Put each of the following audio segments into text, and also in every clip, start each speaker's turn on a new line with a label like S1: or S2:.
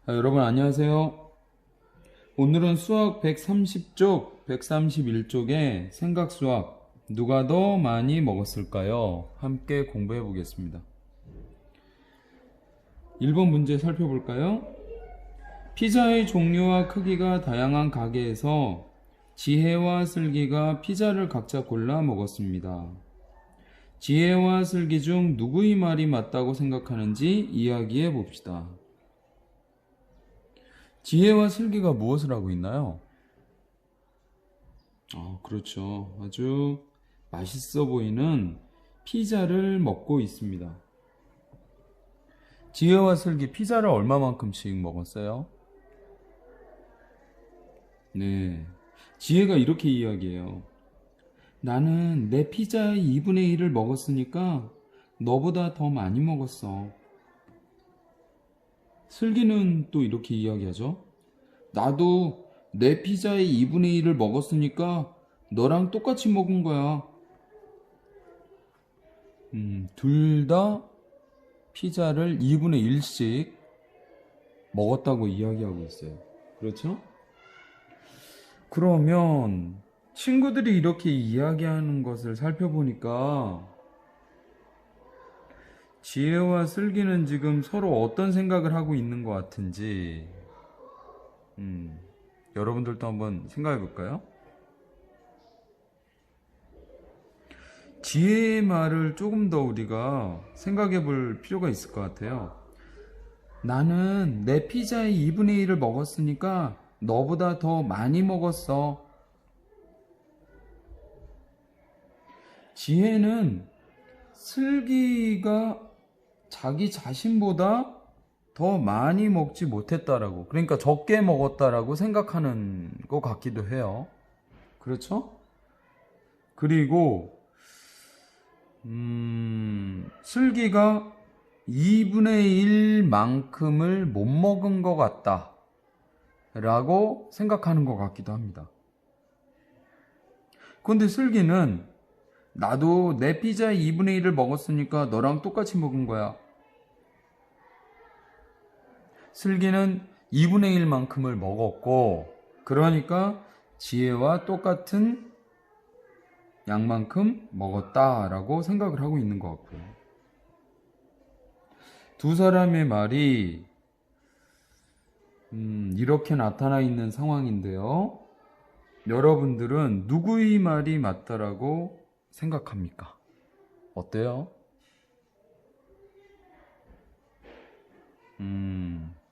S1: 여러분 안녕하세요. 오늘은 수학 130쪽, 131쪽의 생각수학 누가 더 많이 먹었을까요? 함께 공부해 보겠습니다. 1번 문제 살펴볼까요? 피자의 종류와 크기가 다양한 가게에서 지혜와 슬기가 피자를 각자 골라 먹었습니다. 지혜와 슬기 중 누구의 말이 맞다고 생각하는지 이야기해 봅시다. 지혜와 슬기가 무엇을 하고 있나요? 그렇죠. 아주 맛있어 보이는 피자를 먹고 있습니다. 지혜와 슬기 피자를 얼마만큼씩 먹었어요? 네. 지혜가 이렇게 이야기해요. 나는 내 피자의 2분의 1을 먹었으니까 너보다 더 많이 먹었어. 슬기는 또 이렇게 이야기하죠. 나도 내 피자의 2분의 1을 먹었으니까 너랑 똑같이 먹은 거야. 둘 다 피자를 2분의 1씩 먹었다고 이야기하고 있어요. 그렇죠? 그러면 친구들이 이렇게 이야기하는 것을 살펴보니까 지혜와 슬기는 지금 서로 어떤 생각을 하고 있는 것 같은지 여러분들도 한번 생각해 볼까요? 지혜의 말을 조금 더 우리가 생각해 볼 필요가 있을 것 같아요. 나는 내 피자의 2분의 1을 먹었으니까 너보다 더 많이 먹었어. 지혜는 슬기가 자기 자신보다 더 많이 먹지 못했다라고, 그러니까 적게 먹었다라고 생각하는 것 같기도 해요. 그렇죠? 그리고 슬기가 2분의 1만큼을 못 먹은 것 같다 라고 생각하는 것 같기도 합니다. 근데 슬기는 나도 내 피자의 2분의 1을 먹었으니까 너랑 똑같이 먹은 거야. 슬기는 2분의 1만큼을 먹었고, 그러니까 지혜와 똑같은 양만큼 먹었다라고 생각을 하고 있는 것 같고요. 두 사람의 말이 이렇게 나타나 있는 상황인데요. 여러분들은 누구의 말이 맞다라고 생각합니까? 어때요?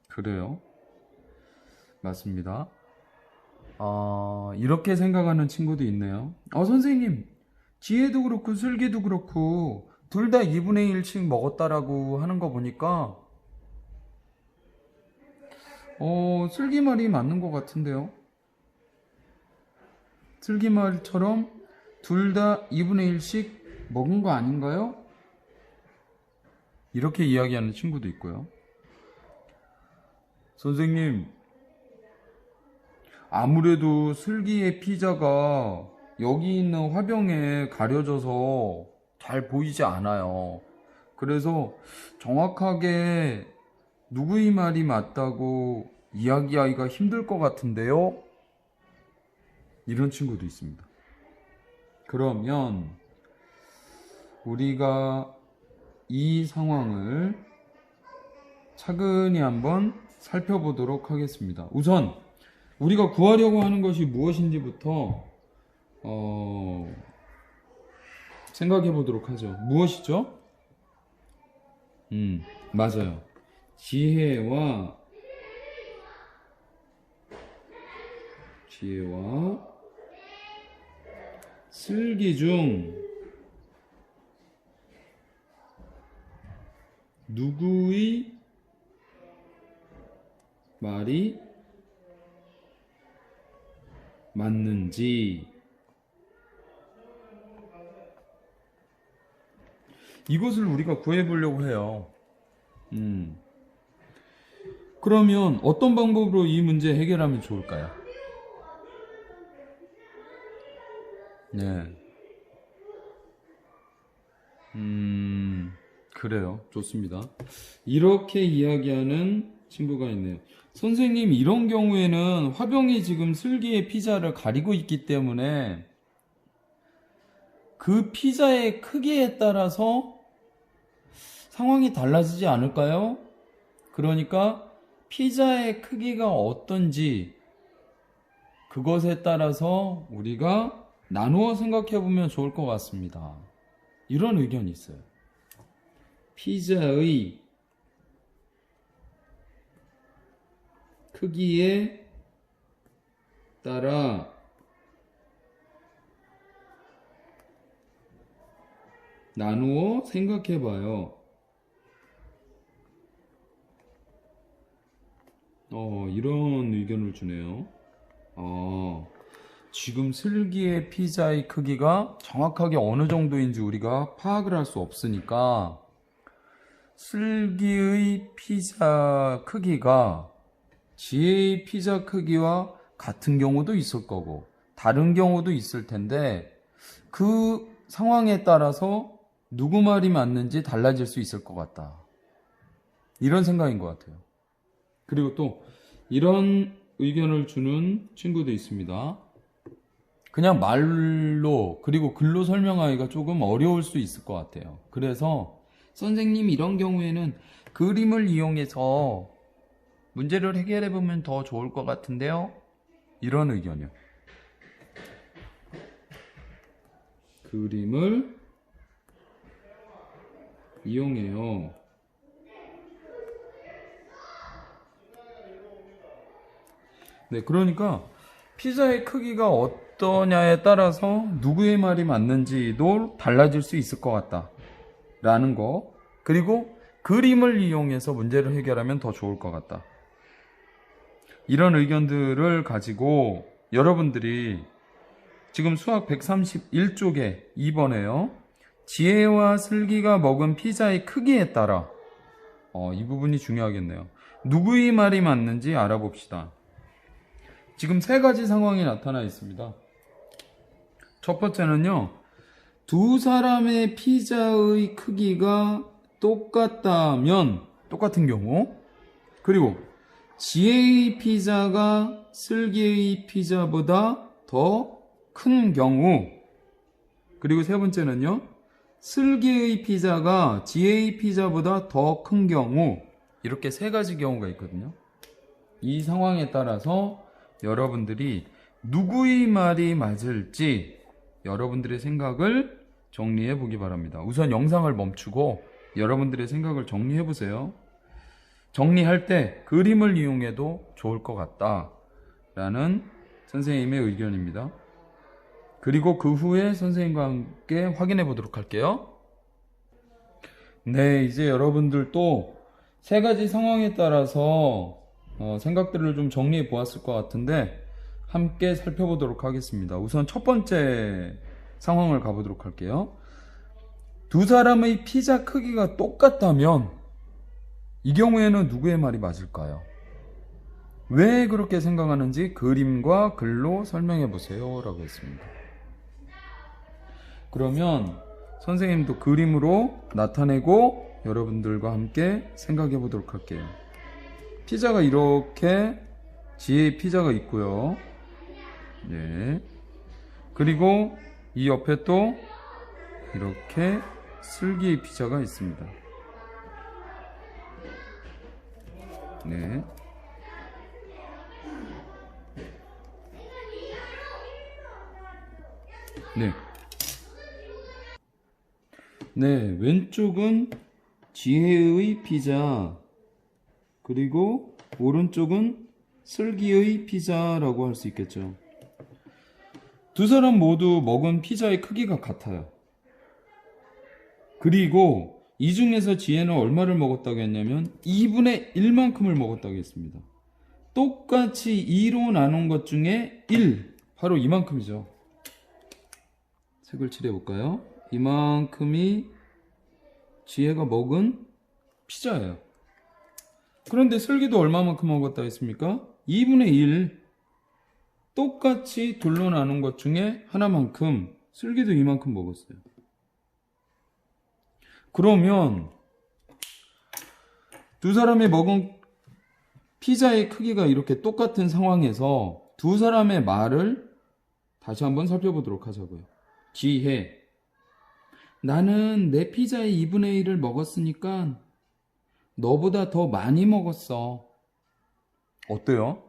S1: 그래요. 맞습니다. 이렇게 생각하는 친구도 있네요. 선생님, 지혜도 그렇고 슬기도 그렇고 둘 다 2분의 1씩 먹었다라고 하는 거 보니까 슬기 말이 맞는 것 같은데요. 슬기 말처럼 둘 다 2분의 1씩 먹은 거 아닌가요? 이렇게 이야기하는 친구도 있고요. 선생님, 아무래도 슬기의 피자가 여기 있는 화병에 가려져서 잘 보이지 않아요. 그래서 정확하게 누구의 말이 맞다고 이야기하기가 힘들 것 같은데요? 이런 친구도 있습니다. 그러면 우리가 이 상황을 차근히 한번 살펴보도록 하겠습니다. 우선 우리가 구하려고 하는 것이 무엇인지부터 생각해 보도록 하죠. 무엇이죠? 맞아요. 지혜와 슬기 중 누구의 말이 맞는지, 이것을 우리가 구해보려고 해요. 그러면 어떤 방법으로 이 문제 해결하면 좋을까요? 네. 그래요. 좋습니다. 이렇게 이야기하는 친구가 있네요. 선생님, 이런 경우에는 화병이 지금 슬기의 피자를 가리고 있기 때문에 그 피자의 크기에 따라서 상황이 달라지지 않을까요? 그러니까 피자의 크기가 어떤지 그것에 따라서 우리가 나누어 생각해 보면 좋을 것 같습니다. 이런 의견이 있어요. 피자의 크기에 따라 나누어 생각해 봐요. 이런 의견을 주네요. 지금 슬기의 피자의 크기가 정확하게 어느 정도인지 우리가 파악을 할 수 없으니까 슬기의 피자 크기가 지혜의 피자 크기와 같은 경우도 있을 거고 다른 경우도 있을 텐데 그 상황에 따라서 누구 말이 맞는지 달라질 수 있을 것 같다. 이런 생각인 것 같아요. 그리고 또 이런 의견을 주는 친구도 있습니다. 그냥 말로 그리고 글로 설명하기가 조금 어려울 수 있을 것 같아요. 그래서 선생님, 이런 경우에는 그림을 이용해서 문제를 해결해 보면 더 좋을 것 같은데요. 이런 의견이요. 그림을 이용해요. 네, 그러니까 피자의 크기가 어떠냐에 따라서 누구의 말이 맞는지도 달라질 수 있을 것 같다 라는 거, 그리고 그림을 이용해서 문제를 해결하면 더 좋을 것 같다, 이런 의견들을 가지고 여러분들이 지금 수학 131쪽에 2번에요. 지혜와 슬기가 먹은 피자의 크기에 따라 이 부분이 중요하겠네요. 누구의 말이 맞는지 알아봅시다. 지금 세 가지 상황이 나타나 있습니다. 첫 번째는요, 두 사람의 피자의 크기가 똑같다면, 똑같은 경우, 그리고 지혜의 피자가 슬기의 피자보다 더 큰 경우, 그리고 세 번째는요, 슬기의 피자가 지혜의 피자보다 더 큰 경우, 이렇게 세 가지 경우가 있거든요. 이 상황에 따라서 여러분들이 누구의 말이 맞을지 여러분들의 생각을 정리해 보기 바랍니다. 우선 영상을 멈추고 여러분들의 생각을 정리해 보세요. 정리할 때 그림을 이용해도 좋을 것 같다 라는 선생님의 의견입니다. 그리고 그 후에 선생님과 함께 확인해 보도록 할게요. 네, 이제 여러분들도 세 가지 상황에 따라서 생각들을 좀 정리해 보았을 것 같은데 함께 살펴보도록 하겠습니다. 우선 첫 번째 상황을 가보도록 할게요. 두 사람의 피자 크기가 똑같다면 이 경우에는 누구의 말이 맞을까요? 왜 그렇게 생각하는지 그림과 글로 설명해 보세요 라고 했습니다. 그러면 선생님도 그림으로 나타내고 여러분들과 함께 생각해 보도록 할게요. 피자가 이렇게 지혜의 피자가 있고요. 네. 그리고 이 옆에 또 이렇게 슬기의 피자가 있습니다. 네. 네. 네, 왼쪽은 지혜의 피자, 그리고 오른쪽은 슬기의 피자라고 할 수 있겠죠. 두 사람 모두 먹은 피자의 크기가 같아요. 그리고 이 중에서 지혜는 얼마를 먹었다고 했냐면 2분의 1만큼을 먹었다고 했습니다. 똑같이 2로 나눈 것 중에 1, 바로 이만큼이죠. 색을 칠해볼까요? 이만큼이 지혜가 먹은 피자예요. 그런데 슬기도 얼마만큼 먹었다 했습니까? 2분의 1. 똑같이 둘로 나눈 것 중에 하나만큼, 슬기도 이만큼 먹었어요. 그러면 두 사람이 먹은 피자의 크기가 이렇게 똑같은 상황에서 두 사람의 말을 다시 한번 살펴보도록 하자고요. 지혜. 나는 내 피자의 2분의 1을 먹었으니까 너보다 더 많이 먹었어. 어때요?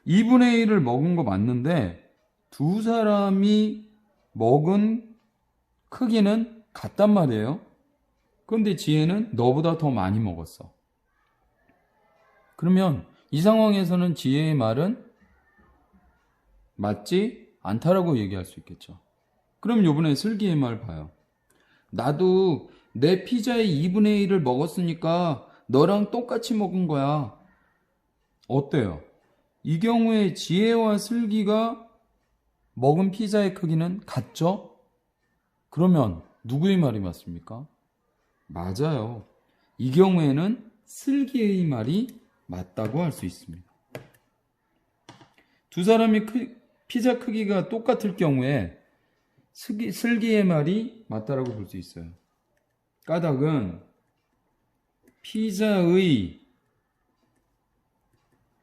S1: 2분의 1을 먹은 거 맞는데 두 사람이 먹은 크기는 같단 말이에요. 그런데 지혜는 너보다 더 많이 먹었어. 그러면 이 상황에서는 지혜의 말은 맞지 않다라고 얘기할 수 있겠죠. 그럼 이번에 슬기의 말 봐요. 나도 내 피자의 2분의 1을 먹었으니까 너랑 똑같이 먹은 거야. 어때요? 이 경우에 지혜와 슬기가 먹은 피자의 크기는 같죠? 그러면 누구의 말이 맞습니까? 맞아요. 이 경우에는 슬기의 말이 맞다고 할 수 있습니다. 두 사람이 피자 크기가 똑같을 경우에 슬기의 말이 맞다라고 볼 수 있어요. 까닭은 피자의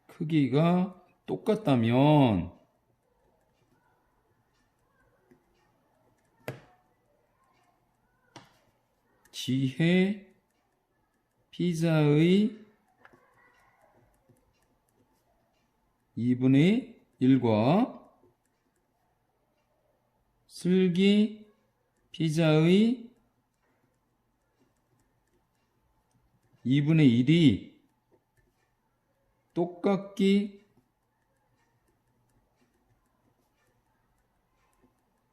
S1: 크기가 똑같다면 지혜 피자의 2분의 1과 슬기 피자의 2분의 1이 똑같기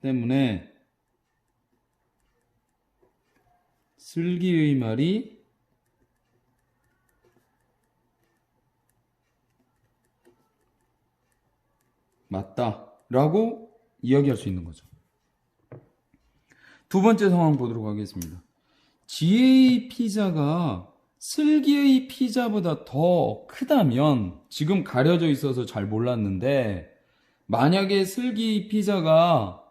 S1: 때문에 슬기의 말이 맞다라고 이야기할 수 있는 거죠. 두 번째 상황 보도록 하겠습니다. 지혜의 피자가 슬기의 피자보다 더 크다면, 지금 가려져 있어서 잘 몰랐는데 만약에 슬기의 피자가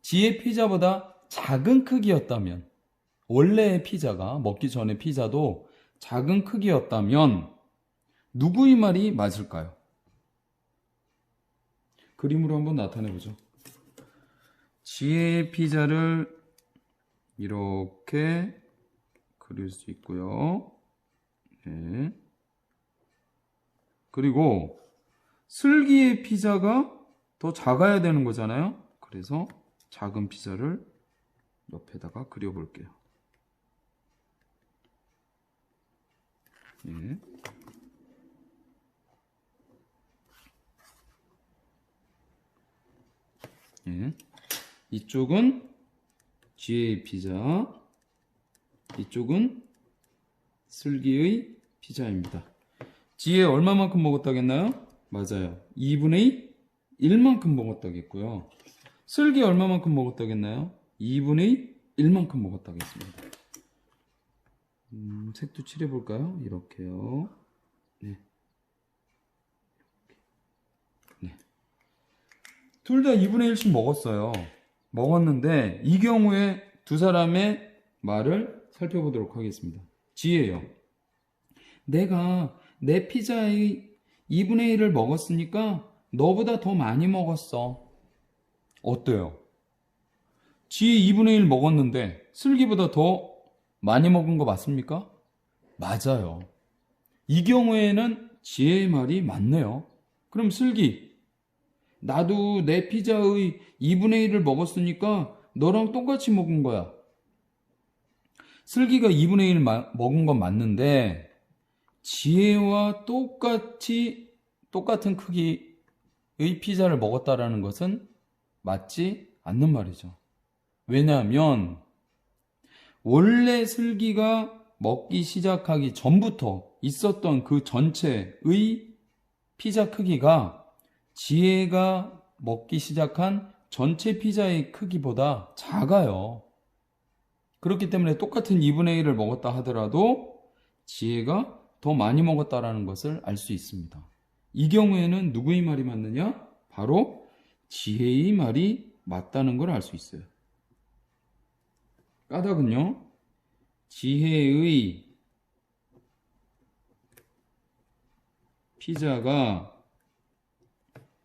S1: 지혜 피자보다 작은 크기였다면, 원래의 피자가, 먹기 전에 피자도 작은 크기였다면 누구의 말이 맞을까요? 그림으로 한번 나타내 보죠. 지혜의 피자를 이렇게 그릴 수 있고요. 네. 그리고 슬기의 피자가 더 작아야 되는 거잖아요. 그래서 작은 피자를 옆에다가 그려볼게요. 네. 네. 이쪽은 지혜의 피자, 이쪽은 슬기의 피자입니다. 지혜 얼마만큼 먹었다겠나요? 맞아요. 2분의 1만큼 먹었다겠고요. 슬기 얼마만큼 먹었다겠나요? 2분의 1만큼 먹었다겠습니다. 색도 칠해볼까요? 이렇게요. 네. 네. 둘 다 2분의 1씩 먹었어요. 먹었는데 이 경우에 두 사람의 말을 살펴보도록 하겠습니다. 지혜요. 내가 내 피자의 2분의 1을 먹었으니까 너보다 더 많이 먹었어. 어때요? 지혜 2분의 1 먹었는데 슬기보다 더 많이 먹은 거 맞습니까? 맞아요. 이 경우에는 지혜의 말이 맞네요. 그럼 슬기, 나도 내 피자의 2분의 1을 먹었으니까 너랑 똑같이 먹은 거야. 슬기가 2분의 1 먹은 건 맞는데 지혜와 똑같은 크기의 피자를 먹었다라는 것은 맞지 않는 말이죠. 왜냐하면 원래 슬기가 먹기 시작하기 전부터 있었던 그 전체의 피자 크기가 지혜가 먹기 시작한 전체 피자의 크기보다 작아요. 그렇기 때문에 똑같은 2분의 1을 먹었다 하더라도 지혜가 더 많이 먹었다라는 것을 알 수 있습니다. 이 경우에는 누구의 말이 맞느냐? 바로 지혜의 말이 맞다는 걸 알 수 있어요. 까닭은요, 지혜의 피자가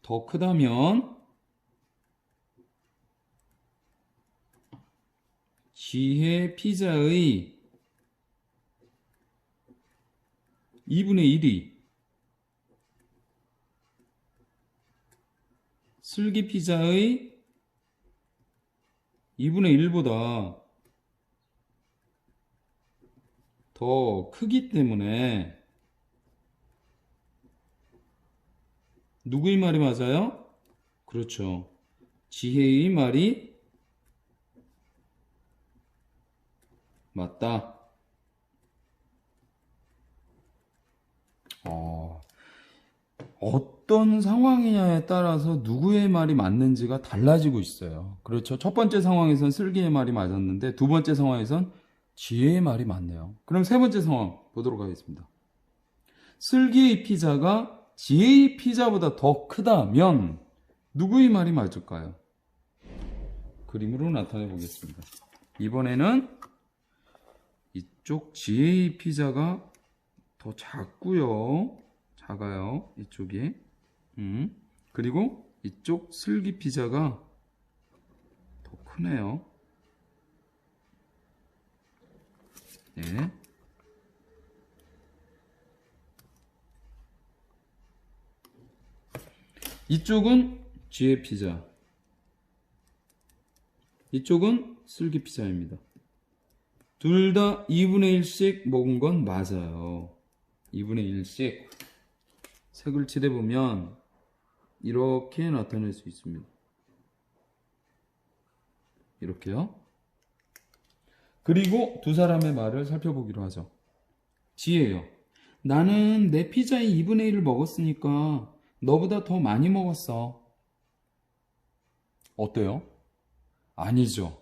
S1: 더 크다면 지혜 피자의 2분의 1이 슬기 피자의 2분의 1보다 더 크기 때문에 누구의 말이 맞아요? 그렇죠. 지혜의 말이 맞다. 어떤 상황이냐에 따라서 누구의 말이 맞는지가 달라지고 있어요. 그렇죠. 첫 번째 상황에선 슬기의 말이 맞았는데 두 번째 상황에선 지혜의 말이 맞네요. 그럼 세 번째 상황 보도록 하겠습니다. 슬기의 피자가 지혜의 피자보다 더 크다면 누구의 말이 맞을까요? 그림으로 나타내 보겠습니다. 이번에는 이쪽 지혜의 피자가 더 작고요. 작아요. 이쪽이. 그리고 이쪽 슬기 피자가 더 크네요. 네. 이쪽은 지혜 피자. 이쪽은 슬기 피자입니다. 둘 다 2분의 1씩 먹은 건 맞아요. 2분의 1씩 색을 칠해보면 이렇게 나타낼 수 있습니다. 이렇게요. 그리고 두 사람의 말을 살펴보기로 하죠. 지혜요. 나는 내 피자의 2분의 1을 먹었으니까 너보다 더 많이 먹었어. 어때요? 아니죠.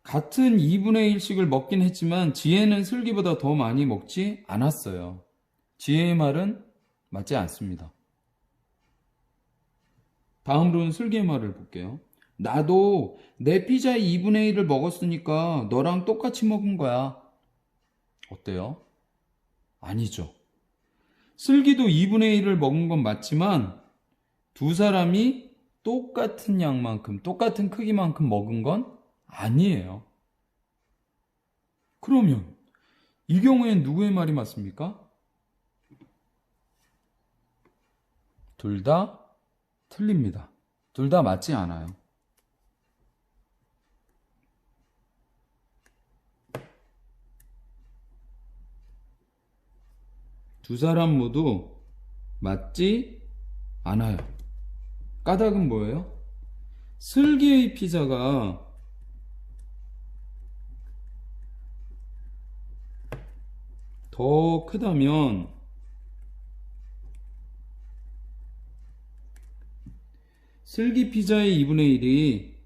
S1: 같은 2분의 1씩을 먹긴 했지만 지혜는 슬기보다 더 많이 먹지 않았어요. 지혜의 말은 맞지 않습니다. 다음으로는 슬기의 말을 볼게요. 나도 내 피자의 2분의 1을 먹었으니까 너랑 똑같이 먹은 거야. 어때요? 아니죠. 슬기도 2분의 1을 먹은 건 맞지만 두 사람이 똑같은 양만큼, 똑같은 크기만큼 먹은 건 아니에요. 그러면 이 경우엔 누구의 말이 맞습니까? 둘 다 틀립니다. 둘 다 맞지 않아요. 두 사람 모두 맞지 않아요. 까닭은 뭐예요? 슬기의 피자가 더 크다면 슬기 피자의 2분의 1이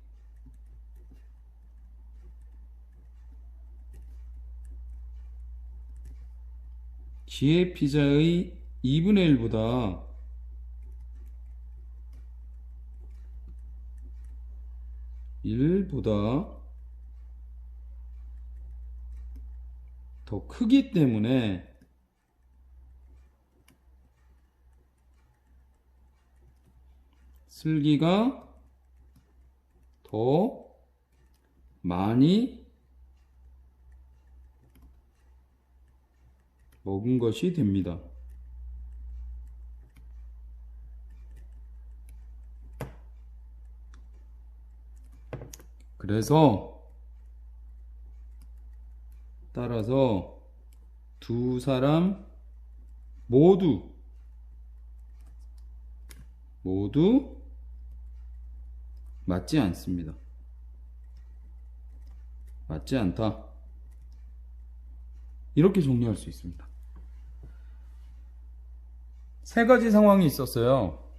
S1: 지혜 피자의 2분의 1보다 더 크기 때문에 슬기가 더 많이 먹은 것이 됩니다. 그래서 따라서 두 사람 모두 맞지 않습니다. 맞지 않다. 이렇게 정리할 수 있습니다. 세 가지 상황이 있었어요.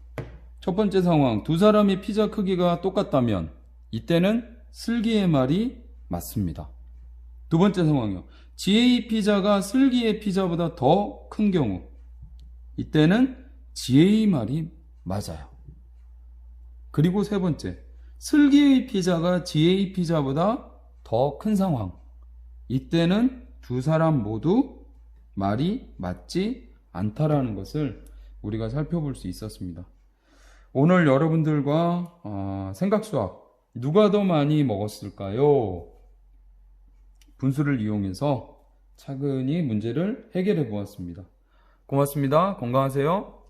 S1: 첫 번째 상황, 두 사람의 피자 크기가 똑같다면 이때는 슬기의 말이 맞습니다. 두 번째 상황이요. 지혜의 피자가 슬기의 피자보다 더 큰 경우 이때는 지혜의 말이 맞아요. 그리고 세 번째, 슬기의 피자가 지혜의 피자보다 더 큰 상황 이때는 두 사람 모두 말이 맞지 않다라는 것을 우리가 살펴볼 수 있었습니다. 오늘 여러분들과 생각수학 누가 더 많이 먹었을까요? 분수를 이용해서 차근히 문제를 해결해 보았습니다. 고맙습니다. 건강하세요.